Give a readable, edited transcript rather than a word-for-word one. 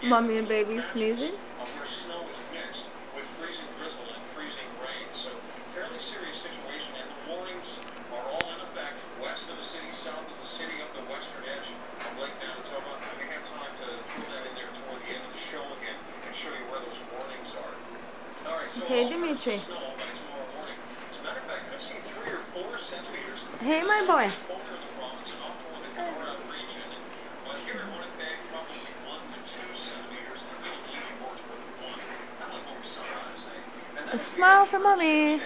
Mommy and baby sneezing. Where snow is mixed with freezing drizzle and freezing rain. So fairly serious situation, and the warnings are all in effect west of the city, south of the city, up the western edge of Lake Manitoba. I may have time to throw that in there toward the end of the show again and show you where those warnings are. All right, so Hey, all Dimitri. snow by tomorrow morning. As a matter of fact, could see 3 or 4 centimeters Hey, in my the boy. southeast corner of the province and off toward the Kenora region. Here in Winnipeg, probably 1 to 2 centimeters. Really leaning more toward the 1. That was what we saw, I'd say. And A smile for mommy.